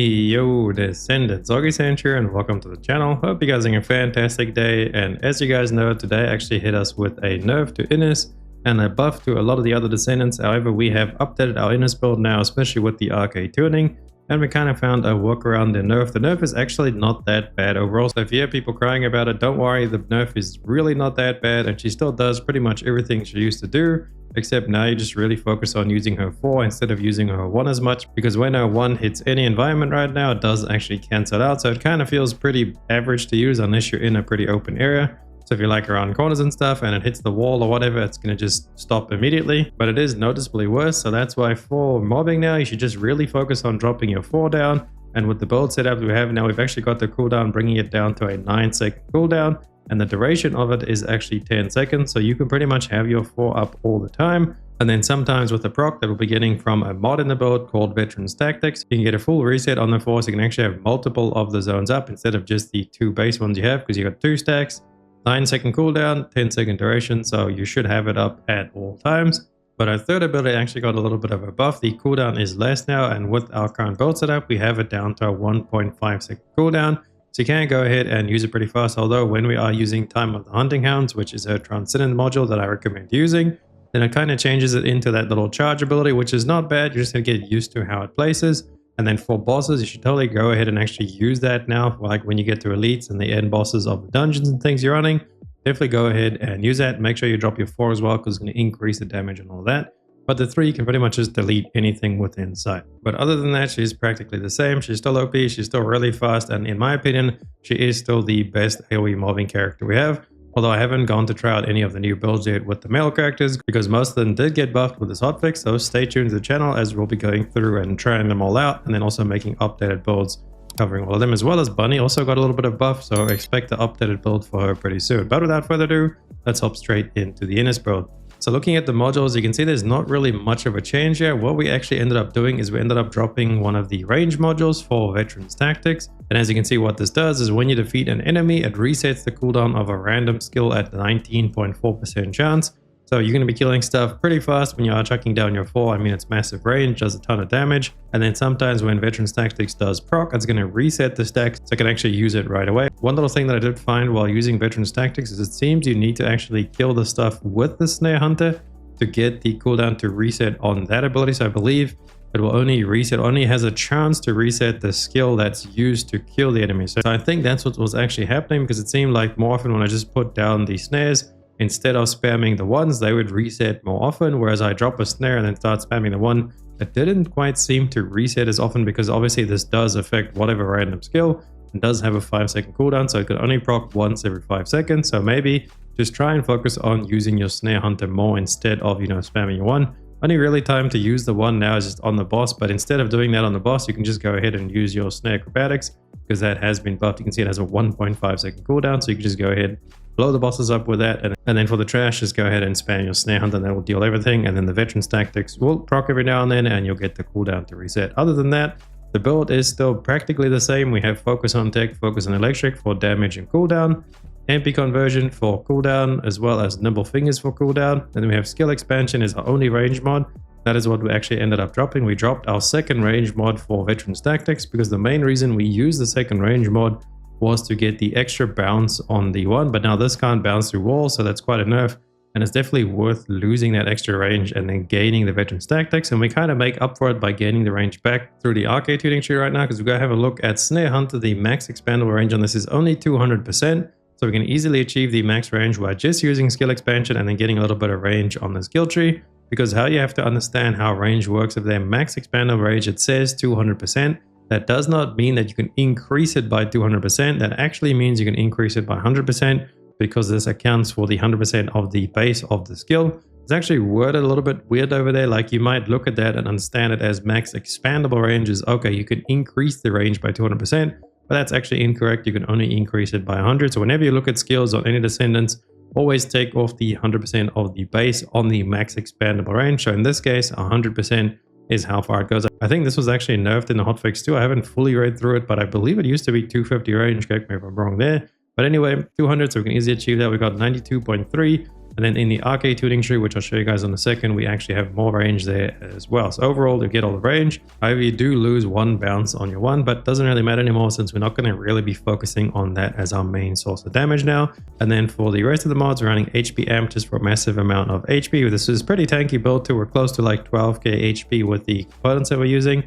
Yo, Descendant, Augiesaint here, and welcome to the channel. Hope you guys are having a fantastic day. And as you guys know, today actually hit us with a nerf to Ines and a buff to a lot of the other Descendants. However, we have updated our Ines build now, especially with the Arche Tuning, and we kind of found a workaround the nerf. The nerf is actually not that bad overall, so if you hear people crying about it, don't worry, the nerf is really not that bad, and she still does pretty much everything she used to do. Except now you just really focus on using her 4 instead of using her 1 as much, because when her 1 hits any environment right now, it does actually cancel out, so it kind of feels pretty average to use unless you're in a pretty open area. So if you're like around corners and stuff and it hits the wall or whatever, it's going to just stop immediately, but it is noticeably worse. So that's why for mobbing now, you should just really focus on dropping your 4 down. And with the build setup we have now, we've actually got the cooldown, bringing it down to a 9-second cooldown. And the duration of it is actually 10 seconds, so you can pretty much have your 4 up all the time. And then sometimes with the proc that we'll be getting from a mod in the build called Veteran's Tactics, you can get a full reset on the 4, so you can actually have multiple of the zones up instead of just the 2 base ones you have, because you got 2 stacks, 9-second cooldown, 10-second duration, so you should have it up at all times. But our third ability actually got a little bit of a buff. The cooldown is less now, and with our current build setup, we have it down to a 1.5-second cooldown. So you can go ahead and use it pretty fast, although when we are using Time of the Hunting Hounds, which is a Transcendent module that I recommend using, then it kind of changes it into that little charge ability, which is not bad. You just have to get used to how it places. And then for bosses, you should totally go ahead and actually use that now. Like when you get to elites and the end bosses of the dungeons and things you're running, definitely go ahead and use that. Make sure you drop your 4 as well, because it's going to increase the damage and all that. But the 3 can pretty much just delete anything within sight. But other than that, she's practically the same. She's still OP, she's still really fast, and in my opinion, she is still the best AoE mobbing character we have. Although I haven't gone to try out any of the new builds yet with the male characters, because most of them did get buffed with this hotfix, so stay tuned to the channel as we'll be going through and trying them all out, and then also making updated builds covering all of them, as well as Bunny also got a little bit of buff, so expect the updated build for her pretty soon. But without further ado, let's hop straight into the Ines build. So looking at the modules, you can see there's not really much of a change here. What we actually ended up doing is we ended up dropping one of the range modules for Veteran's Tactics. And as you can see, what this does is when you defeat an enemy, it resets the cooldown of a random skill at 19.4% chance. So you're going to be killing stuff pretty fast when you are chucking down your 4. I mean, it's massive range, does a ton of damage. And then sometimes when Veteran's Tactics does proc, it's going to reset the stack, so I can actually use it right away. One little thing that I did find while using Veteran's Tactics is it seems you need to actually kill the stuff with the Snare Hunter to get the cooldown to reset on that ability. So I believe it will only reset, only has a chance to reset the skill that's used to kill the enemy. So I think that's what was actually happening, because it seemed like more often when I just put down the snares, instead of spamming the 1s, they would reset more often, whereas I drop a snare and then start spamming the 1, it didn't quite seem to reset as often, because obviously this does affect whatever random skill and does have a 5-second cooldown, so it could only proc once every 5 seconds. So maybe just try and focus on using your Snare Hunter more instead of, spamming your 1. Only really time to use the 1 now is just on the boss, but instead of doing that on the boss, you can just go ahead and use your Snare Acrobatics, because that has been buffed. You can see it has a 1.5-second cooldown, so you can just go ahead, blow the bosses up with that, and then for the trash, just go ahead and spam your Snare Hunter, and that will deal everything. And then the Veteran's Tactics will proc every now and then, and you'll get the cooldown to reset. Other than that, the build is still practically the same. We have Focus on Tech, Focus on Electric for damage and cooldown, MP Conversion for cooldown, as well as Nimble Fingers for cooldown. And then we have Skill Expansion is our only range mod. That is what we actually ended up dropping. We dropped our second range mod for Veteran's Tactics, because the main reason we used the second range mod was to get the extra bounce on the 1, but now this can't bounce through walls, so that's quite a nerf, and it's definitely worth losing that extra range and then gaining the Veteran's Tactics. And we kind of make up for it by gaining the range back through the Arche Tuning tree right now, because we go have a look at Snare Hunter. The max expandable range on this is only 200%, so we can easily achieve the max range by just using Skill Expansion and then getting a little bit of range on the skill tree. Because how you have to understand how range works, if their max expandable range, it says 200%, that does not mean that you can increase it by 200%. That actually means you can increase it by 100%, because this accounts for the 100% of the base of the skill. It's actually worded a little bit weird over there. Like you might look at that and understand it as max expandable range is, okay, you can increase the range by 200%, but that's actually incorrect. You can only increase it by 100. So whenever you look at skills on any Descendants, always take off the 100% of the base on the max expandable range. So in this case, 100% is how far it goes. I think this was actually nerfed in the hotfix too. I haven't fully read through it, but I believe it used to be 250 range. Correct me if I'm wrong there. But anyway, 200, so we can easily achieve that. We got 92.3. And then in the Arche Tuning tree, which I'll show you guys in a second, we actually have more range there as well. So overall, you get all the range. However, you do lose one bounce on your one, but it doesn't really matter anymore since we're not going to really be focusing on that as our main source of damage now. And then for the rest of the mods, we're running HP Amp just for a massive amount of HP. This is pretty tanky build too. We're close to like 12k HP with the components that we're using.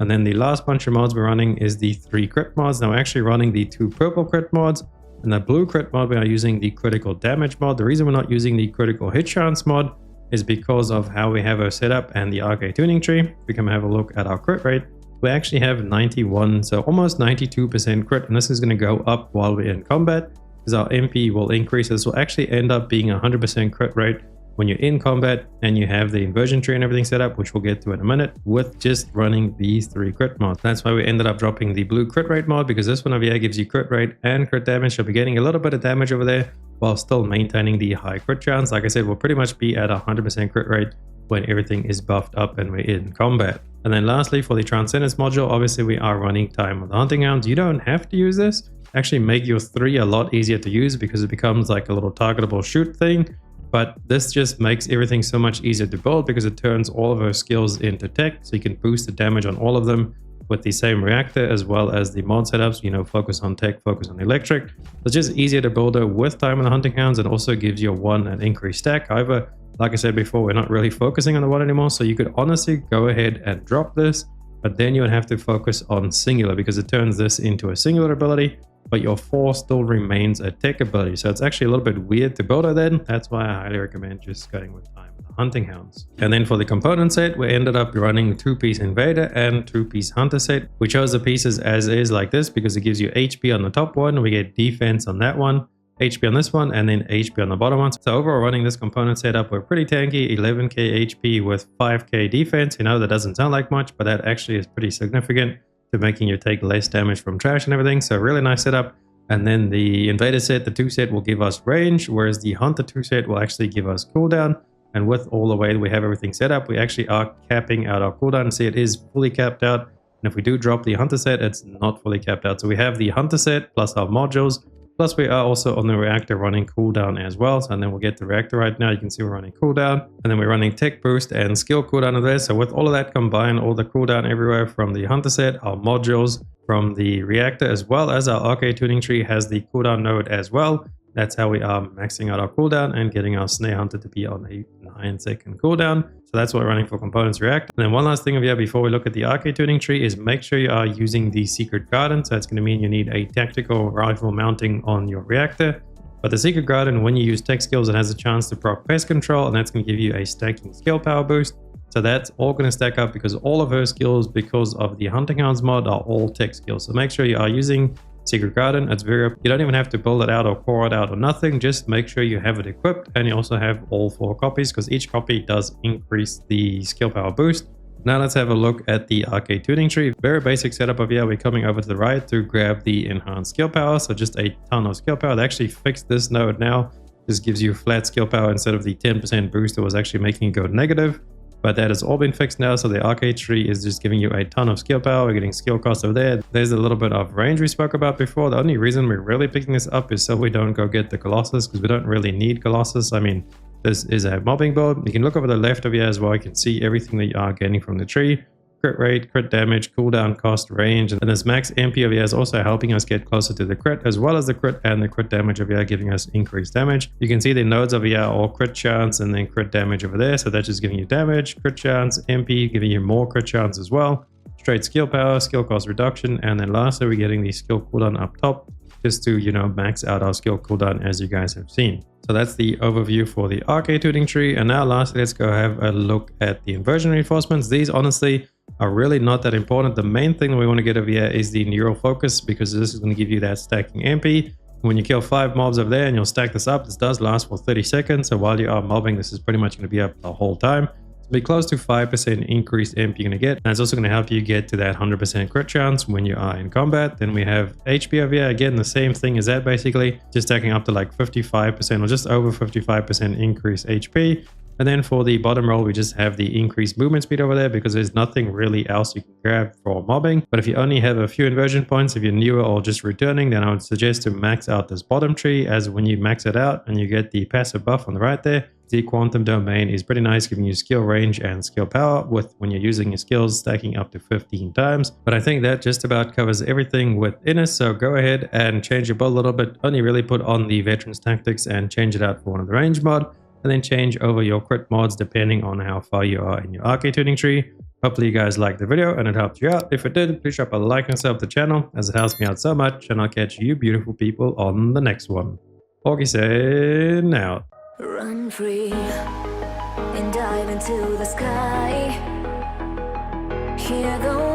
And then the last bunch of mods we're running is the 3 crit mods. Now we're actually running the 2 purple crit mods. And the blue crit mod, we are using the critical damage mod. The reason we're not using the critical hit chance mod is because of how we have our setup and the Arche Tuning tree. If we come have a look at our crit rate, we actually have 91, so almost 92% crit. And this is going to go up while we're in combat because our MP will increase. This will actually end up being 100% crit rate when you're in combat and you have the inversion tree and everything set up, which we'll get to in a minute, with just running these 3 crit mods. That's why we ended up dropping the blue crit rate mod, because this one over here gives you crit rate and crit damage. So we're getting a little bit of damage over there while still maintaining the high crit chance. Like I said, we'll pretty much be at 100% crit rate when everything is buffed up and we're in combat. And then lastly, for the Transcendence module, obviously we are running Time of the Hunting Hounds. You don't have to use this. Actually make your 3 a lot easier to use because it becomes like a little targetable shoot thing. But this just makes everything so much easier to build because it turns all of our skills into tech. So you can boost the damage on all of them with the same reactor, as well as the mod setups, you know, focus on tech, focus on electric. It's just easier to build it with Time of the Hunting Hounds, and also gives you an increased stack. However, like I said before, we're not really focusing on the one anymore. So you could honestly go ahead and drop this, but then you would have to focus on singular because it turns this into a singular ability. But your 4 still remains a tech ability. So it's actually a little bit weird to build it then. That's why I highly recommend just going with Time of the Hunting Hounds. And then for the component set, we ended up running 2-piece Invader and 2-piece Hunter set. We chose the pieces as is like this because it gives you HP on the top one. We get defense on that one, HP on this one, and then HP on the bottom one. So overall, running this component setup, we're pretty tanky, 11k HP with 5k defense. You know, that doesn't sound like much, but that actually is pretty significant to making you take less damage from trash and everything. So really nice setup. And then the Invader set, the 2 set, will give us range, whereas the Hunter 2 set will actually give us cooldown. And with all the way we have everything set up, we actually are capping out our cooldown. See, it is fully capped out. And if we do drop the Hunter set, it's not fully capped out. So we have the Hunter set plus our modules, plus we are also on the Reactor running cooldown as well. So, and then we'll get the Reactor right now. You can see we're running cooldown, and then we're running tech boost and skill cooldown of there. So with all of that combined, all the cooldown everywhere from the Hunter set, our modules from the Reactor, as well as our Arche Tuning tree has the cooldown node as well. That's how we are maxing out our cooldown and getting our Snare Hunter to be on a 9-second cooldown. So that's what we're running for components React. And then one last thing over here before we look at the Arche Tuning tree is make sure you are using the Secret Garden. So that's going to mean you need a tactical rifle mounting on your Reactor. But the Secret Garden, when you use tech skills, it has a chance to proc pest control, and that's going to give you a stacking skill power boost. So that's all going to stack up because all of her skills, because of the Hunting Hounds mod, are all tech skills. So make sure you are using Secret Garden. It's very, you don't even have to build it out or core it out or nothing. Just make sure you have it equipped, and you also have all 4 copies because each copy does increase the skill power boost. Now let's have a look at the Arche Tuning tree. Very basic setup of here. We're coming over to the right to grab the enhanced skill power. So just a ton of skill power. They actually fixed this node now. This gives you flat skill power instead of the 10% boost that was actually making it go negative. But that has all been fixed now, so the Arche tree is just giving you a ton of skill power. We're getting skill cost over there. There's a little bit of range we spoke about before. The only reason we're really picking this up is so we don't go get the Colossus, because we don't really need Colossus. I mean, this is a mobbing build. You can look over the left of here as well. You can see everything that you are getting from the tree. Crit rate, crit damage, cooldown cost, range, and this max MP over here is also helping us get closer to the crit, as well as the crit and the crit damage over here giving us increased damage. You can see the nodes over here are all crit chance and then crit damage over there, so that's just giving you damage, crit chance, MP giving you more crit chance as well, straight skill power, skill cost reduction, and then lastly we're getting the skill cooldown up top just to, you know, max out our skill cooldown as you guys have seen. So that's the overview for the Arche Tuning tree. And now lastly, let's go have a look at the inversion reinforcements. These honestly are really not that important. The main thing that we want to get over here is the neural focus, because this is going to give you that stacking MP. When you kill 5 mobs over there and you'll stack this up, this does last for 30 seconds. So while you are mobbing, this is pretty much going to be up the whole time. So be close to 5% increased MP you're going to get. And it's also going to help you get to that 100% crit chance when you are in combat. Then we have HP over here. Again, the same thing as that basically. Just stacking up to like 55% or just over 55% increased HP. And then for the bottom roll, we just have the increased movement speed over there because there's nothing really else you can grab for mobbing. But if you only have a few inversion points, if you're newer or just returning, then I would suggest to max out this bottom tree, as when you max it out and you get the passive buff on the right there, the quantum domain is pretty nice, giving you skill range and skill power with when you're using your skills stacking up to 15 times. But I think that just about covers everything with Ines, so go ahead and change your build a little bit. Only really put on the veterans tactics and change it out for one of the range mod, and then change over your crit mods depending on how far you are in your Arche Tuning tree. Hopefully you guys liked the video and it helped you out. If it did, please drop a like and sub to the channel, as it helps me out so much, and I'll catch you beautiful people on the next one. Augiesaint out. Run free and dive into the sky. Hear the